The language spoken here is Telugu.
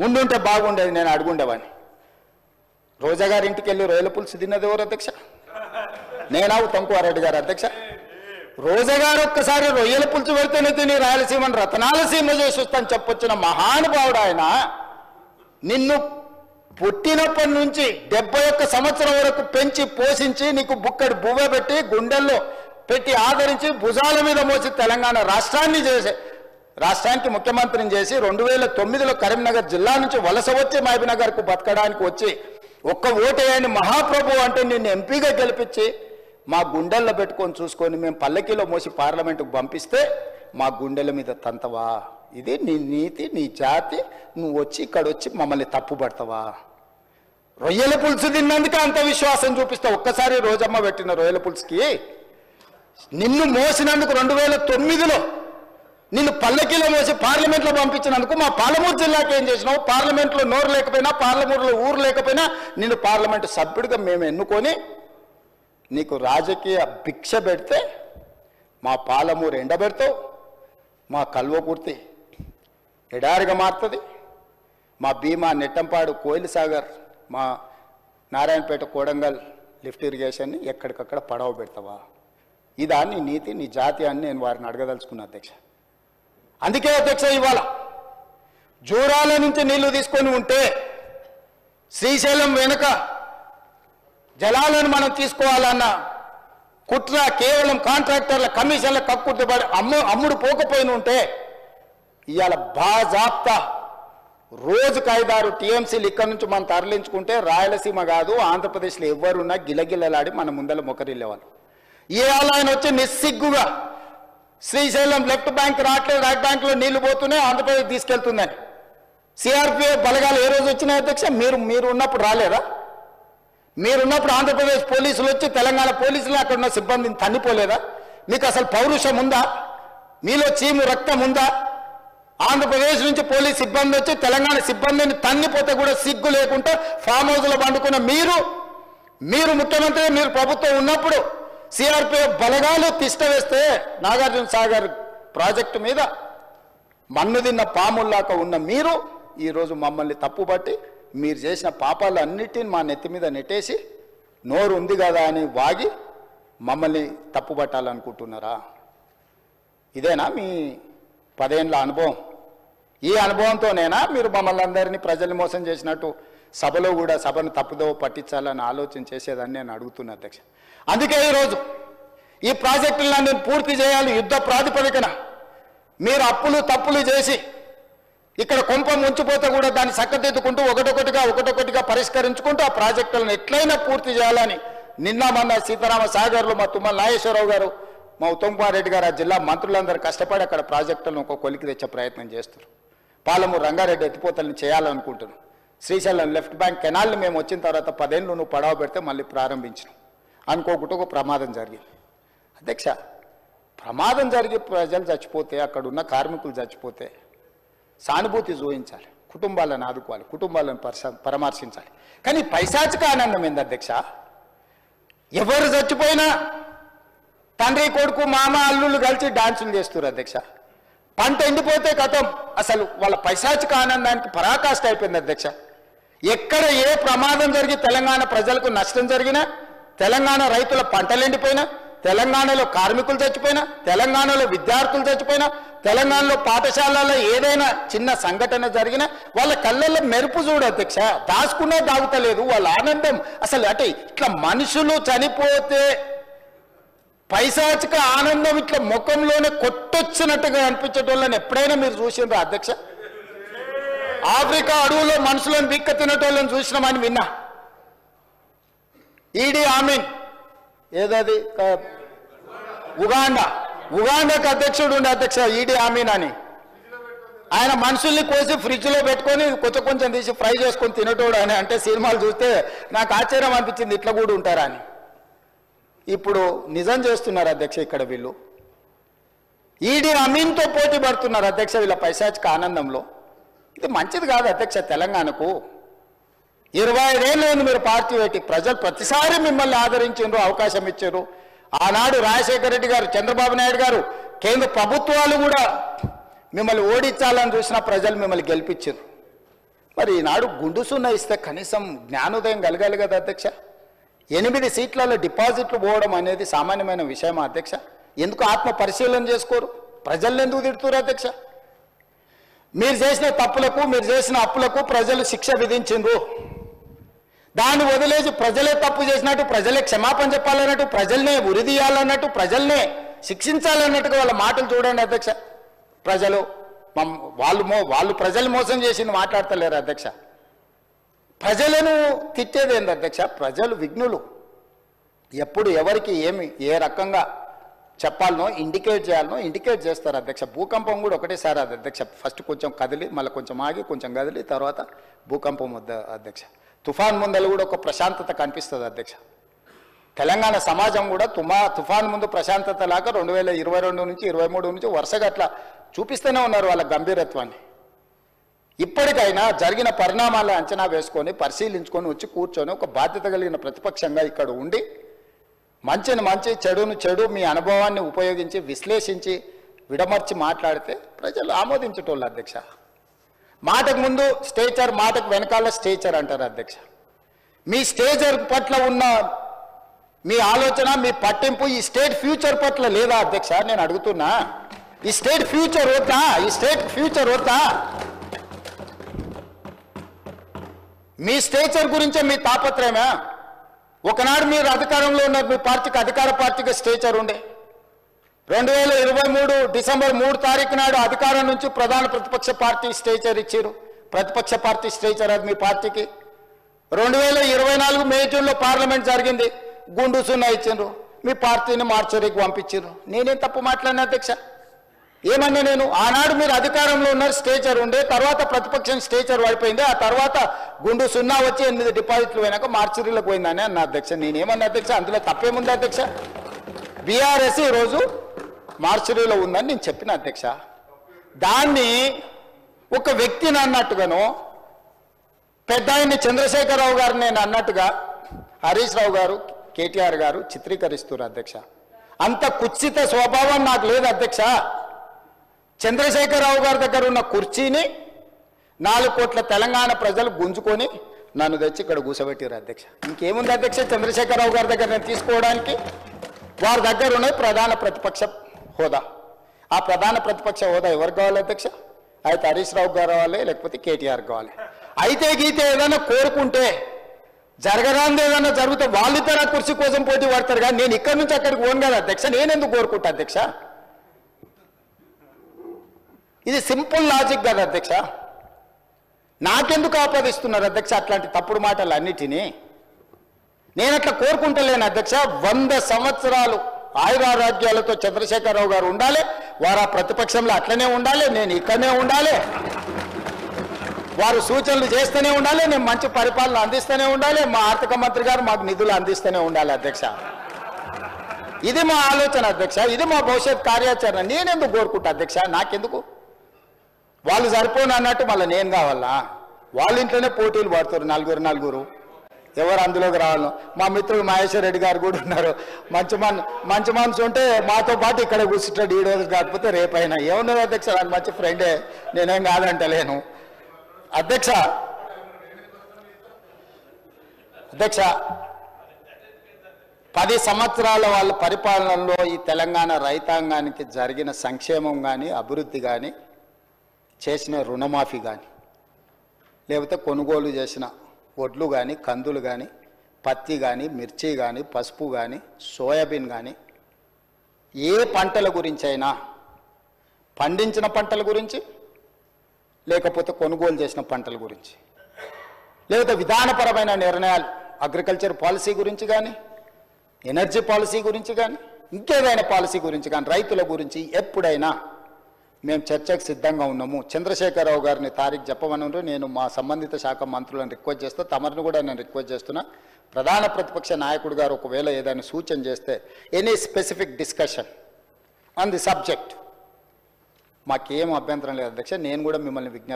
ఉండుంటే బాగుండేది, నేను అడుగుండేవాడిని. రోజా గారి ఇంటికి వెళ్ళి రొయ్యల పులుసు తిన్నది ఎవరు అధ్యక్ష? నేనా ఉత్తమ్కుమారెడ్డి గారు అధ్యక్ష? రోజా గారు ఒక్కసారి రొయ్యల పులుసు పెడితేనే తిని రాయలసీమను రతనాలసీమ చేసి వస్తాను చెప్పొచ్చిన మహానుభావుడు ఆయన. నిన్ను పుట్టినప్పటి నుంచి 71 సంవత్సరం వరకు పెంచి పోషించి నీకు బుక్కడి బువ్వ పెట్టి గుండెల్లో పెట్టి ఆదరించి భుజాల మీద మోసి తెలంగాణ రాష్ట్రానికి ముఖ్యమంత్రిని చేసి 2009లో కరీంనగర్ జిల్లా నుంచి వలస వచ్చి మహబూబ్నగర్కు బతకడానికి వచ్చి ఒక్క ఓటేయని మహాప్రభు అంటే నిన్ను ఎంపీగా గెలిపించి మా గుండెల్లో పెట్టుకొని చూసుకొని మేము పల్లకీలో మోసి పార్లమెంటుకు పంపిస్తే మా గుండెల మీద తంతవా? ఇది నీ నీతి, నీ జాతి. నువ్వు వచ్చి ఇక్కడ వచ్చి మమ్మల్ని తప్పుపడతావా? రొయ్యల పులుసు తిన్నందుకే అంత విశ్వాసం చూపిస్తావు. ఒక్కసారి రోజమ్మ పెట్టిన రొయ్యల పులుసుకి నిన్ను మోసినందుకు 2009లో నిన్ను పల్లకీలో మోసి పార్లమెంట్లో పంపించినందుకు మా పాలమూరు జిల్లాకి ఏం చేసినావు? పార్లమెంట్లో నోరు లేకపోయినా, పార్లమూరులో ఊరు లేకపోయినా నిన్ను పార్లమెంటు సభ్యుడిగా మేము ఎన్నుకొని నీకు రాజకీయ భిక్ష పెడితే మా పాలమూరు ఎండబెడతావు, మా కల్వకుర్తి ఎడారిగా మారుతుంది, మా భీమా నెట్టంపాడు కోయిల్ సాగర్ మా నారాయణపేట కోడంగల్ లిఫ్ట్ ఇరిగేషన్ని ఎక్కడికక్కడ పడవ పెడతావా? ఇదా నీ నీతి, నీ జాతి అని నేను వారిని అడగదలుచుకున్నా అధ్యక్ష. అందుకే అధ్యక్ష ఇవాళ జూరాల నుంచి నీళ్లు తీసుకొని ఉంటే శ్రీశైలం వెనుక జలాలను మనం తీసుకోవాలన్న కుట్ర కేవలం కాంట్రాక్టర్ల కమిషన్ల కక్కుర్తిపడి అమ్ముడు పోకపోయిన ఉంటే ఇవాళ బాజాప్తా రోజుకు 5-6 టీఎంసీలు ఇక్కడ నుంచి మనం తరలించుకుంటే రాయలసీమ కాదు ఆంధ్రప్రదేశ్లో ఎవరున్నా గిలగిలలాడి మన ముందర మొకరిల్లేవాళ్ళు. ఇవాళ ఆయన వచ్చి నిస్సిగ్గుగా శ్రీశైలం లెఫ్ట్ బ్యాంక్ రావట్లేదు, రైట్ బ్యాంక్లో నీళ్లు పోతూనే ఆంధ్రప్రదేశ్ తీసుకెళ్తుందని సిఆర్పిఎఫ్ బలగాలు ఏ రోజు వచ్చినాయి అధ్యక్ష? మీరు ఉన్నప్పుడు రాలేదా? మీరున్నప్పుడు ఆంధ్రప్రదేశ్ పోలీసులు వచ్చి తెలంగాణ పోలీసులు అక్కడ ఉన్న సిబ్బందిని తన్నిపోలేదా? మీకు అసలు పౌరుషం ఉందా? మీలో చీము రక్తం ఉందా? ఆంధ్రప్రదేశ్ నుంచి పోలీస్ సిబ్బంది వచ్చి తెలంగాణ సిబ్బందిని తన్నిపోతే కూడా సిగ్గు లేకుండా ఫామ్ హౌస్లో పండుకున్న మీరు ముఖ్యమంత్రి, మీరు ప్రభుత్వం ఉన్నప్పుడు సిఆర్పిఎఫ్ బలగాలు తిష్ట వేస్తే నాగార్జున సాగర్ ప్రాజెక్టు మీద మన్ను తిన్న పాముల్లాక ఉన్న మీరు ఈరోజు మమ్మల్ని తప్పుబట్టి మీరు చేసిన పాపాలు అన్నిటిని మా నెత్తి మీద నెట్టేసి నోరు ఉంది కదా అని వాగి మమ్మల్ని తప్పుబట్టాలనుకుంటున్నారా? ఇదేనా మీ 10 ఏళ్ల అనుభవం? ఈ అనుభవంతోనేనా మీరు మమ్మల్ని అందరినీ ప్రజల్ని మోసం చేసినట్టు సభలో కూడా సభను తప్పుదోవ పట్టించాలని ఆలోచన చేసేదని నేను అడుగుతున్నా అధ్యక్ష. అందుకే ఈరోజు ఈ ప్రాజెక్టులను పూర్తి చేయాలి యుద్ధ ప్రాతిపదికన. మీరు అప్పులు తప్పులు చేసి ఇక్కడ కొంప ముంచిపోతే కూడా దాన్ని చక్కదిద్దుకుంటూ ఒకటొకటిగా పరిష్కరించుకుంటూ ఆ ప్రాజెక్టులను ఎట్లయినా పూర్తి చేయాలని నిన్న మొన్న సీతారామ సాగర్లో మా తుమ్మల నాగేశ్వరరావు గారు, మా ఉత్తమ్కుమారెడ్డి గారు, ఆ జిల్లా మంత్రులందరూ కష్టపడి అక్కడ ప్రాజెక్టులను ఒక కొలికి తెచ్చే ప్రయత్నం చేస్తారు. పాలమూరు రంగారెడ్డి ఎత్తిపోతలను చేయాలనుకుంటున్నాం. శ్రీశైలం లెఫ్ట్ బ్యాంక్ కెనాల్ని మేము వచ్చిన తర్వాత 10 ఏళ్ళు నువ్వు పడవ పెడితే మళ్ళీ ప్రారంభించినాం. అనుకోకుండా ఒక ప్రమాదం జరిగింది అధ్యక్ష. ప్రమాదం జరిగి ప్రజలు చచ్చిపోతే, అక్కడ ఉన్న కార్మికులు చచ్చిపోతే సానుభూతి చూపించాలి, కుటుంబాలను ఆదుకోవాలి, కుటుంబాలను పరామర్శించాలి. కానీ పైశాచిక ఆనందం ఏంది అధ్యక్ష? ఎవరు చచ్చిపోయినా తండ్రి కొడుకు మామ అల్లుళ్ళు కలిసి డాన్సులు చేస్తారు అధ్యక్ష. పంట ఎండిపోతే కథం, అసలు వాళ్ళ పైశాచిక ఆనందానికి పరాకాష్ట అయిపోయింది అధ్యక్ష. ఎక్కడ ఏ ప్రమాదం జరిగి తెలంగాణ ప్రజలకు నష్టం జరిగినా, తెలంగాణ రైతుల పంటలు ఎండిపోయినా, తెలంగాణలో కార్మికులు చచ్చిపోయినా, తెలంగాణలో విద్యార్థులు చచ్చిపోయినా, తెలంగాణలో పాఠశాలలో ఏదైనా చిన్న సంఘటన జరిగినా వాళ్ళ కళ్ళల్లో మెరుపు చూడు అధ్యక్ష. దాచుకునే దాగుతలేదు వాళ్ళ ఆనందం. అసలు అంటే ఇట్లా మనుషులు చనిపోతే పైశాచిక ఆనందం ఇట్లా ముఖంలోనే కొట్టొచ్చినట్టుగా అనిపించేటోళ్ళని ఎప్పుడైనా మీరు చూసిండ్రా అధ్యక్ష? ఆఫ్రికా అడవులో మనుషులను బిక్క తినేటోళ్ళని చూసినామని విన్నా. ఈడీ ఆమీన్ ఏదది ఉగాండాకు అధ్యక్షుడు ఉండే అధ్యక్ష ఈడీ ఆమీన్ అని. ఆయన మనుషుల్ని కోసి ఫ్రిడ్జ్లో పెట్టుకొని కొంచెం తీసి ఫ్రై చేసుకొని తినేటోడు అని అంటే సినిమాలు చూస్తే నాకు ఆశ్చర్యం అనిపించింది, ఇట్లా కూడా ఉంటారా అని. ఇప్పుడు నిజం చేస్తున్నారు అధ్యక్ష. ఇక్కడ వీళ్ళు ఈడీ అమీన్తో పోటీ పడుతున్నారు అధ్యక్ష వీళ్ళ పైశాచిక ఆనందంలో. ఇది మంచిది కాదు అధ్యక్ష. తెలంగాణకు 25 ఏళ్ళు మీరు పార్టీ పెట్టి ప్రజలు ప్రతిసారి మిమ్మల్ని ఆదరించారు, అవకాశం ఇచ్చారు. ఆనాడు రాజశేఖర రెడ్డి గారు, చంద్రబాబు నాయుడు గారు, కేంద్ర ప్రభుత్వాలు కూడా మిమ్మల్ని ఓడించాలని చూసిన ప్రజలు మిమ్మల్ని గెలిపించారు. మరి ఈనాడు గుండు సున్నా ఇస్తే కనీసం జ్ఞానోదయం కలగాలి కదా అధ్యక్ష. 8 సీట్లలో డిపాజిట్లు పోవడం అనేది సామాన్యమైన విషయమా అధ్యక్ష? ఎందుకు ఆత్మ పరిశీలన చేసుకోరు? ప్రజల్ని ఎందుకు తిడుతున్నారు అధ్యక్ష? మీరు చేసిన తప్పులకు, మీరు చేసిన అప్పులకు ప్రజలు శిక్ష విధించిండ్రు. దాన్ని వదిలేసి ప్రజలే తప్పు చేసినట్టు, ప్రజలే క్షమాపణ చెప్పాలన్నట్టు, ప్రజల్నే ఉరిదీయాలన్నట్టు, ప్రజల్నే శిక్షించాలన్నట్టుగా వాళ్ళ మాటలు చూడండి అధ్యక్ష. ప్రజలు వాళ్ళు ప్రజలు మోసం చేసింది మాట్లాడతలేరు అధ్యక్ష. ప్రజలను తిట్టేది ఏంది అధ్యక్ష? ప్రజలు విఘ్నులు. ఎప్పుడు ఎవరికి ఏ రకంగా చెప్పాలనో ఇండికేట్ చేయాలనో ఇండికేట్ చేస్తారు అధ్యక్ష. భూకంపం కూడా ఒకటేసారి అది అధ్యక్ష. ఫస్ట్ కొంచెం కదిలి, మళ్ళీ కొంచెం ఆగి, కొంచెం కదిలి, తర్వాత భూకంపం అధ్యక్ష. తుఫాన్ ముందలు కూడా ఒక ప్రశాంతత కనిపిస్తుంది అధ్యక్ష. తెలంగాణ సమాజం కూడా తుఫాన్ ముందు ప్రశాంతత లాగా 2022 నుంచి 23 నుంచి వరుసగా అట్లా చూపిస్తూనే ఉన్నారు వాళ్ళ గంభీరత్వాన్ని. ఇప్పటికైనా జరిగిన పరిణామాల అంచనా వేసుకొని పరిశీలించుకొని వచ్చి కూర్చొని ఒక బాధ్యత కలిగిన ప్రతిపక్షంగా ఇక్కడ ఉండి మంచిని మంచి, చెడును చెడు, మీ అనుభవాన్ని ఉపయోగించి విశ్లేషించి విడమర్చి మాట్లాడితే ప్రజలు ఆమోదించేటోళ్ళు అధ్యక్ష. మాటకు ముందు స్టేచర్, మాటకు వెనకాల స్టేచర్ అంటారు అధ్యక్ష. మీ స్టేచర్ పట్ల ఉన్న మీ ఆలోచన, మీ పట్టింపు ఈ స్టేట్ ఫ్యూచర్ పట్ల లేదా అధ్యక్ష? నేను అడుగుతున్నా, ఈ స్టేట్ ఫ్యూచర్ వద్దా? ఈ స్టేట్ ఫ్యూచర్ వద్దా? మీ స్టేచర్ గురించే మీ తాపత్రయమా? ఒకనాడు మీరు అధికారంలో ఉన్నారు, మీ పార్టీకి అధికార పార్టీకి స్టేచర్ ఉండే. 2023 డిసెంబర్ 3 తారీఖు నాడు అధికారం నుంచి ప్రధాన ప్రతిపక్ష పార్టీ స్టేచర్ ఇచ్చారు. ప్రతిపక్ష పార్టీ స్టేచర్ అది మీ పార్టీకి. 2024 మే జూన్లో పార్లమెంట్ జరిగింది, గుండు సున్నా ఇచ్చిండ్రు, మీ పార్టీని మార్చరీకి పంపించారు. నేనేం తప్పు మాట్లాడిన అధ్యక్ష? ఏమన్నా నేను? ఆనాడు మీరు అధికారంలో ఉన్నారు, స్టేచర్ ఉండే, తర్వాత ప్రతిపక్షం స్టేచర్ పడిపోయింది, ఆ తర్వాత గుండు సున్నా వచ్చి 8 డిపాజిట్లు పోయినాక మార్చరీలకు పోయిందని అన్న అధ్యక్ష. నేనేమన్నా అధ్యక్ష? అందులో తప్పేముంది అధ్యక్ష? బీఆర్ఎస్ ఈరోజు మార్చరీలో ఉందని నేను చెప్పిన అధ్యక్ష. దాన్ని ఒక వ్యక్తిని అన్నట్టుగాను, పెద్ద ఆయన్ని చంద్రశేఖరరావు గారు నేను అన్నట్టుగా హరీష్ రావు గారు, కేటీఆర్ గారు చిత్రీకరిస్తున్నారు అధ్యక్ష. అంత కుత్సిత స్వభావం నాకు లేదు అధ్యక్ష. చంద్రశేఖరరావు గారి దగ్గర ఉన్న కుర్చీని 4 కోట్ల తెలంగాణ ప్రజలు గుంజుకొని నన్ను తెచ్చి ఇక్కడ కూర్చోబెట్టారు అధ్యక్ష. ఇంకేముంది అధ్యక్ష చంద్రశేఖరరావు గారి దగ్గర నేను తీసుకోవడానికి? వారి దగ్గర ఉన్నది ప్రధాన ప్రతిపక్ష హోదా. ఆ ప్రధాన ప్రతిపక్ష హోదా ఎవరికి కావాలి అధ్యక్ష? అయితే హరీష్ రావు గారు కావాలి, లేకపోతే కేటీఆర్ కావాలి. అయితే గీతే ఏదైనా కోరుకుంటే, జరగరాంది ఏదైనా జరిగితే వాళ్ళిద్దరు ఆ కుర్చీ కోసం పోటీ పడతారు. కానీ నేను ఇక్కడి నుంచి అక్కడికి పోను కదా అధ్యక్ష. నేనెందుకు కోరుకుంటా అధ్యక్ష? ఇది సింపుల్ లాజిక్ కదా అధ్యక్ష. నాకెందుకు ఆపాదిస్తున్నారు అధ్యక్ష అట్లాంటి తప్పుడు మాటలు అన్నిటినీ? నేను అట్లా కోరుకుంటలేను అధ్యక్ష. 100 సంవత్సరాలు ఆయురారోగ్యాలతో చంద్రశేఖరరావు గారు ఉండాలి, వారు ఆ ప్రతిపక్షంలో అట్లనే ఉండాలి, నేను ఇక్కడనే ఉండాలి, వారు సూచనలు చేస్తూనే ఉండాలి, నేను మంచి పరిపాలన అందిస్తూనే ఉండాలి, మా ఆర్థిక మంత్రి గారు మాకు నిధులు అందిస్తూనే ఉండాలి అధ్యక్ష. ఇది మా ఆలోచన అధ్యక్ష, ఇది మా భవిష్యత్ కార్యాచరణ. నేనెందుకు కోరుకుంటా అధ్యక్ష? నాకెందుకు? వాళ్ళు సరిపోను అన్నట్టు మళ్ళీ నేను కావాలా? వాళ్ళ ఇంట్లోనే పోటీలు పడుతారు నలుగురు, ఎవరు అందులోకి రావాలను. మా మిత్రుడు మహేశ్వర్ రెడ్డి గారు కూడా ఉన్నారు. మంచి మనసు ఉంటే మాతో పాటు ఇక్కడ కూర్చుంటాడు, ఈ రోజు కాకపోతే రేపైనా. ఏమున్నది అధ్యక్ష? నాకు మంచి ఫ్రెండే, నేనేం కాదంటలేను అధ్యక్ష. 10 సంవత్సరాల వాళ్ళ పరిపాలనలో ఈ తెలంగాణ రైతాంగానికి జరిగిన సంక్షేమం కానీ, అభివృద్ధి కానీ, చేసిన రుణమాఫీ కానీ, లేకపోతే కొనుగోలు చేసిన వడ్లు కానీ, కందులు కానీ, పత్తి కానీ, మిర్చి కానీ, పసుపు కానీ, సోయాబీన్ కానీ, ఏ పంటల గురించి అయినా, పండించిన పంటల గురించి, లేకపోతే కొనుగోలు చేసిన పంటల గురించి, లేకపోతే విధానపరమైన నిర్ణయాలు, అగ్రికల్చర్ పాలసీ గురించి కానీ, ఎనర్జీ పాలసీ గురించి కానీ, ఇంకేదైనా పాలసీ గురించి కానీ, రైతుల గురించి ఎప్పుడైనా మేము చర్చకు సిద్ధంగా ఉన్నాము. చంద్రశేఖరరావు గారిని తారీఖు చెప్పమన్నారు. నేను మా సంబంధిత శాఖ మంత్రులను రిక్వెస్ట్ చేస్తూ, తమరిని కూడా నేను రిక్వెస్ట్ చేస్తున్నా, ప్రధాన ప్రతిపక్ష నాయకుడు గారు ఒకవేళ ఏదైనా సూచన చేస్తే, any specific discussion on the subject, మాకేం అభ్యంతరం లేదు అధ్యక్ష. నేను కూడా మిమ్మల్ని విజ్ఞప్తి